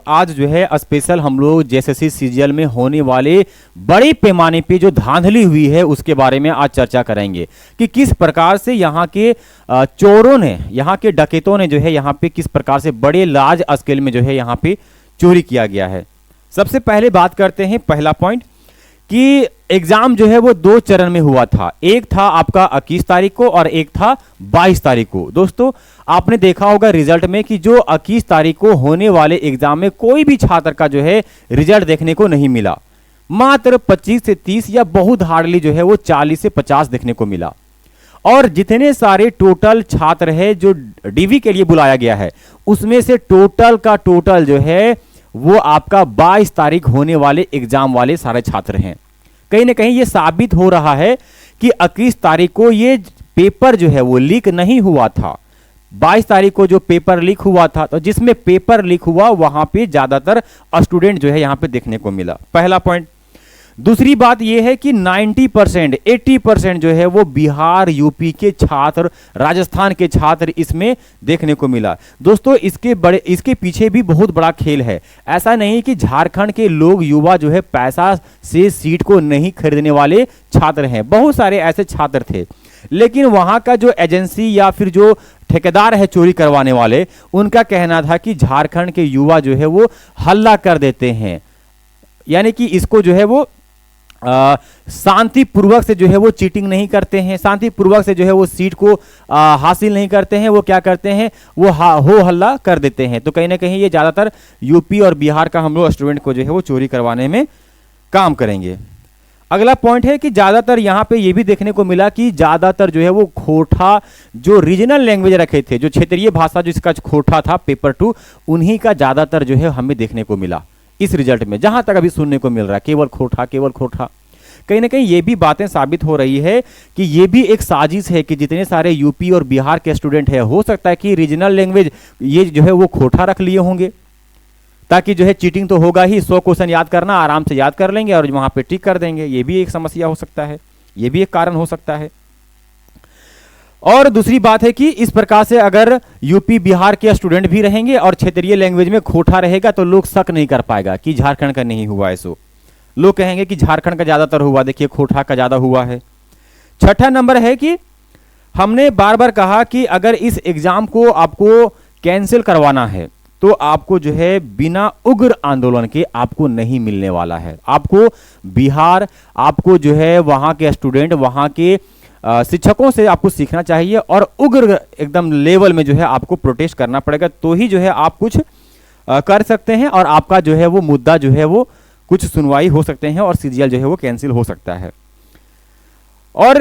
आज जो है स्पेशल हम लोग जेएसएससी सीजीएल में होने वाले बड़े पैमाने पे जो धांधली हुई है उसके बारे में आज चर्चा करेंगे कि किस प्रकार से यहाँ के चोरों ने, यहाँ के डकैतों ने जो है यहाँ पे किस प्रकार से बड़े लार्ज स्केल में जो है यहाँ पे चोरी किया गया है। सबसे पहले बात करते हैं पहला पॉइंट कि एग्जाम जो है वो 2 चरण में हुआ था। एक था आपका 21 तारीख को और एक था 22 तारीख को। दोस्तों आपने देखा होगा रिजल्ट में कि जो 21 तारीख को होने वाले एग्जाम में कोई भी छात्र का जो है रिजल्ट देखने को नहीं मिला। मात्र 25 से 30 या बहुत हार्डली जो है वो 40 से 50 देखने को मिला। और जितने सारे टोटल छात्र है जो डीवी के लिए बुलाया गया है उसमें से टोटल का टोटल जो है वो आपका 22 तारीख होने वाले एग्जाम वाले सारे छात्र हैं। कहीं ना कहीं ये साबित हो रहा है कि 21 तारीख को ये पेपर जो है वो लीक नहीं हुआ था। 22 तारीख को जो पेपर लीक हुआ था, तो जिसमें पेपर लीक हुआ वहां पे ज्यादातर स्टूडेंट जो है यहां पे देखने को मिला। पहला पॉइंट। दूसरी बात यह है कि 90% 80% जो है वो बिहार यूपी के छात्र, राजस्थान के छात्र इसमें देखने को मिला। दोस्तों इसके पीछे भी बहुत बड़ा खेल है। ऐसा नहीं कि झारखंड के लोग, युवा जो है पैसा से सीट को नहीं खरीदने वाले छात्र हैं। बहुत सारे ऐसे छात्र थे, लेकिन वहां का जो एजेंसी या फिर जो ठेकेदार है चोरी करवाने वाले, उनका कहना था कि झारखंड के युवा जो है वो हल्ला कर देते हैं, यानी कि इसको जो है वो शांतिपूर्वक से जो है वो चीटिंग नहीं करते हैं, शांतिपूर्वक से जो है वो सीट को हासिल नहीं करते हैं। वो क्या करते हैं, वो हो हल्ला कर देते हैं। तो कहीं ना कहीं ये ज़्यादातर यूपी और बिहार का हम लोग स्टूडेंट को जो है वो चोरी करवाने में काम करेंगे। अगला पॉइंट है कि ज़्यादातर यहाँ पे ये भी देखने को मिला कि ज़्यादातर जो है वो खोटा जो रीजनल लैंग्वेज रखे थे, जो क्षेत्रीय भाषा जो इसका खोटा था पेपर 2, उन्हीं का ज़्यादातर जो है हमें देखने को मिला इस रिजल्ट में। जहां तक अभी सुनने को मिल रहा है केवल खोटा, केवल खोटा। कहीं ना कहीं ये भी बातें साबित हो रही है कि ये भी एक साजिश है कि जितने सारे यूपी और बिहार के स्टूडेंट है, हो सकता है कि रीजनल लैंग्वेज ये जो है वो खोटा रख लिए होंगे, ताकि जो है चीटिंग तो होगा ही, 100 क्वेश्चन याद करना आराम से याद कर लेंगे और वहां पे टिक कर देंगे। ये भी एक समस्या हो सकता है, ये भी एक कारण हो सकता है। और दूसरी बात है कि इस प्रकार से अगर यूपी बिहार के स्टूडेंट भी रहेंगे और क्षेत्रीय लैंग्वेज में खोटा रहेगा तो लोग शक नहीं कर पाएगा कि झारखंड का नहीं हुआ है। सो लोग कहेंगे कि झारखंड का ज्यादातर हुआ, देखिए खोटा का ज्यादा हुआ है। छठा नंबर है कि हमने बार बार कहा कि अगर इस एग्जाम को आपको कैंसिल करवाना है तो आपको जो है बिना उग्र आंदोलन के आपको नहीं मिलने वाला है। आपको बिहार, आपको जो है वहां के स्टूडेंट, वहां के शिक्षकों से आपको सीखना चाहिए और उग्र एकदम लेवल में जो है आपको प्रोटेस्ट करना पड़ेगा, तो ही जो है आप कुछ कर सकते हैं और आपका जो है वो मुद्दा जो है वो कुछ सुनवाई हो सकते हैं और सीजीएल जो है वो कैंसिल हो सकता है। और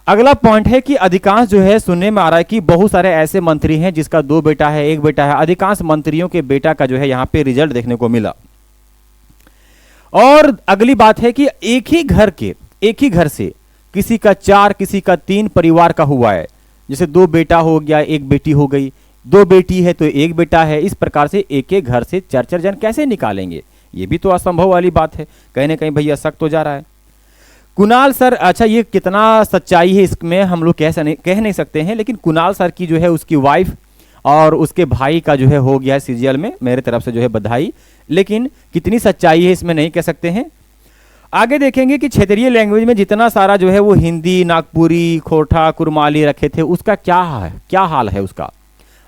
अगला पॉइंट है कि अधिकांश जो है सुनने में आ रहा है कि बहुत सारे ऐसे मंत्री हैं जिसका 2 बेटा है, 1 बेटा है। अधिकांश मंत्रियों के बेटा का जो है यहाँ पे रिजल्ट देखने को मिला। और अगली बात है कि एक ही घर से किसी का 4, किसी का 3 परिवार का हुआ है। जैसे 2 बेटा हो गया, 1 बेटी हो गई, 2 बेटी है तो 1 बेटा है। इस प्रकार से एक घर से 4 जन कैसे निकालेंगे? ये भी तो असंभव वाली बात है। कहीं ना कहीं भैया शक तो जा रहा है। कुणाल सर, अच्छा ये कितना सच्चाई है इसमें हम लोग कह नहीं सकते हैं, लेकिन कुणाल सर की जो है उसकी वाइफ और उसके भाई का जो है हो गया है सीजीएल में, मेरे तरफ से जो है बधाई। लेकिन कितनी सच्चाई है इसमें नहीं कह सकते हैं। आगे देखेंगे कि क्षेत्रीय लैंग्वेज में जितना सारा जो है वो हिंदी, नागपुरी, खोटा, कुरमाली रखे थे, उसका क्या हाल है उसका।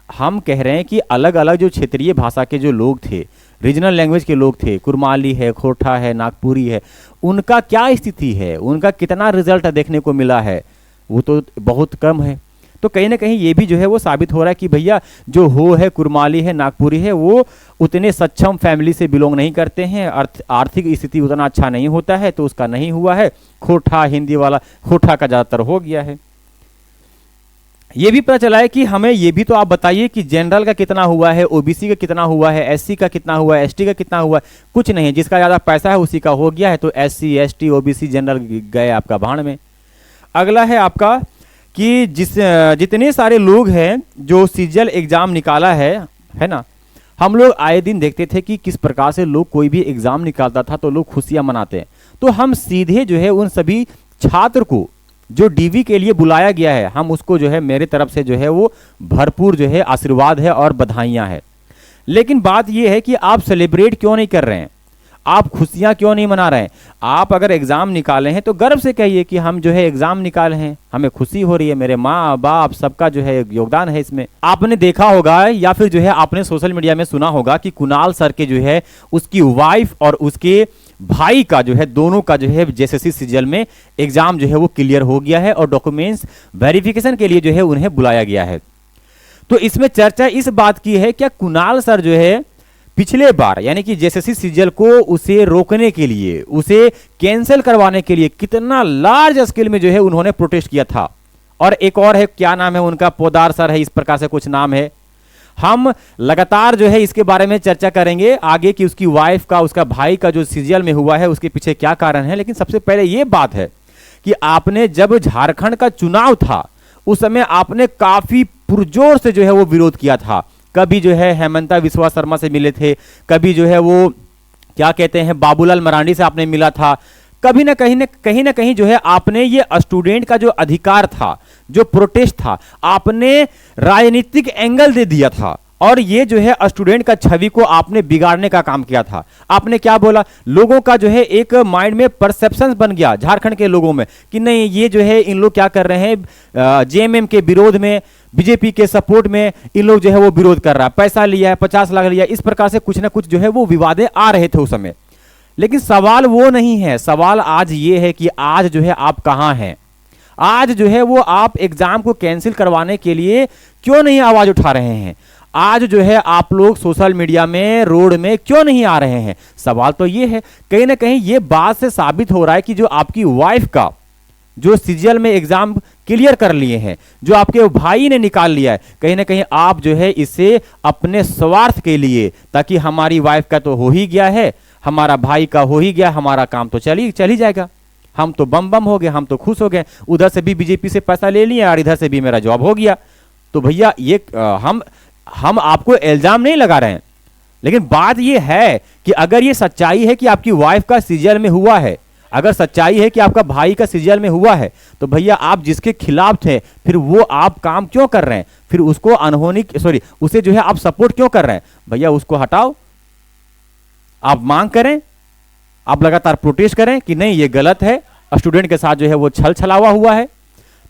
हम कह रहे हैं कि अलग अलग जो क्षेत्रीय भाषा के जो लोग थे, रीजनल लैंग्वेज के लोग थे, कुरमाली है, खोटा है, नागपुरी है, उनका क्या स्थिति है, उनका कितना रिजल्ट देखने को मिला है, वो तो बहुत कम है। तो कहीं ना कहीं ये भी जो है वो साबित हो रहा है कि भैया जो है कुरमाली है, नागपुरी है, वो उतने सक्षम फैमिली से बिलोंग नहीं करते हैं, आर्थिक स्थिति उतना अच्छा नहीं होता है, तो उसका नहीं हुआ है। खोटा, हिंदी वाला खोटा का ज़्यादातर हो गया है। ये भी पता चला है कि हमें ये भी तो आप बताइए कि जनरल का कितना हुआ है, ओबीसी का कितना हुआ है, एससी का कितना हुआ है, एसटी का कितना हुआ है। कुछ नहीं है, जिसका ज़्यादा पैसा है उसी का हो गया है। तो एससी, एसटी, ओबीसी, जनरल गए आपका भाड़ में। अगला है आपका कि जितने सारे लोग हैं जो सीजीएल एग्जाम निकाला है ना, हम लोग आए दिन देखते थे कि किस प्रकार से लोग कोई भी एग्जाम निकालता था तो लोग खुशियां मनाते हैं। तो हम सीधे जो है उन सभी छात्र को जो डीवी के लिए बुलाया गया है, हम उसको जो है मेरे तरफ से जो है वो भरपूर जो है आशीर्वाद है और बधाइयां है। लेकिन बात यह है कि आप सेलिब्रेट क्यों नहीं कर रहे हैं, आप खुशियां क्यों नहीं मना रहे हैं। आप अगर एग्जाम निकाले हैं तो गर्व से कहिए कि हम जो है एग्जाम निकाले हैं, हमें खुशी हो रही है, मेरे माँ बाप सबका जो है योगदान है इसमें। आपने देखा होगा या फिर जो है आपने सोशल मीडिया में सुना होगा कि कुणाल सर के जो है उसकी वाइफ और उसके भाई का जो है दोनों का जो है जेएसएससी सीजीएल में एग्जाम जो है वो क्लियर हो गया है और डॉक्यूमेंट्स वेरिफिकेशन के लिए जो है उन्हें बुलाया गया है। तो इसमें चर्चा इस बात की है क्या कुणाल सर जो है पिछले बार यानी कि जेएसएससी सीजीएल को उसे रोकने के लिए, उसे कैंसिल करवाने के लिए कितना लार्ज स्केल में जो है उन्होंने प्रोटेस्ट किया था। और एक और है, क्या नाम है उनका, पोदार सर है, इस प्रकार से कुछ नाम है। हम लगातार जो है इसके बारे में चर्चा करेंगे आगे कि उसकी वाइफ का, उसका भाई का जो सीजीएल में हुआ है उसके पीछे क्या कारण है। लेकिन सबसे पहले यह बात है कि आपने जब झारखंड का चुनाव था उस समय आपने काफी पुरजोर से जो है वो विरोध किया था। कभी जो है हेमंता विश्वा शर्मा से मिले थे, कभी जो है वो क्या कहते हैं बाबूलाल मरांडी से आपने मिला था, कभी ना कहीं जो है आपने ये स्टूडेंट का जो अधिकार था, जो प्रोटेस्ट था, आपने राजनीतिक एंगल दे दिया था और ये जो है स्टूडेंट का छवि को आपने बिगाड़ने का काम किया था। आपने क्या बोला, लोगों का जो है एक माइंड में परसेप्शन बन गया झारखंड के लोगों में कि नहीं ये जो है इन लोग क्या कर रहे हैं, जेएमएम के विरोध में, बीजेपी के सपोर्ट में इन लोग जो है वो विरोध कर रहा है, पैसा लिया है, 50 लाख लिया, इस प्रकार से कुछ ना कुछ जो है वो विवादें आ रहे थे उस समय। लेकिन सवाल वो नहीं है, सवाल आज ये है कि आज जो है आप कहां हैं। आज जो है वो आप एग्जाम को कैंसिल करवाने के लिए क्यों नहीं आवाज उठा रहे हैं। आज जो है आप लोग सोशल मीडिया में, रोड में क्यों नहीं आ रहे हैं। सवाल तो ये है, कहीं ना कहीं ये बात से साबित हो रहा है कि जो आपकी वाइफ का जो सीजीएल में एग्जाम क्लियर कर लिए हैं, जो आपके भाई ने निकाल लिया है, कहीं ना कहीं आप जो है इसे अपने स्वार्थ के लिए, ताकि हमारी वाइफ का तो हो ही गया है, हमारा भाई का हो ही गया, हमारा काम तो चल ही जाएगा, हम तो बम हो गए, हम तो खुश हो गए, उधर से भी बीजेपी से पैसा ले लिया और इधर से भी मेरा जॉब हो गया। तो भैया ये हम आपको इल्जाम नहीं लगा रहे हैं, लेकिन बात ये है कि अगर ये सच्चाई है कि आपकी वाइफ का सीजीएल में हुआ है, अगर सच्चाई है कि आपका भाई का सीजीएल में हुआ है, तो भैया आप जिसके खिलाफ थे फिर वो आप काम क्यों कर रहे हैं, फिर उसको उसे जो है आप सपोर्ट क्यों कर रहे हैं। भैया उसको हटाओ, आप मांग करें, आप लगातार प्रोटेस्ट करें कि नहीं ये गलत है, स्टूडेंट के साथ जो है वो छल छलावा हुआ है।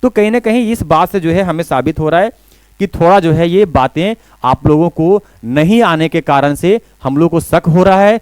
तो कहीं ना कहीं इस बात से जो है हमें साबित हो रहा है कि थोड़ा जो है ये बातें आप लोगों को नहीं आने के कारण से हम लोग को शक हो रहा है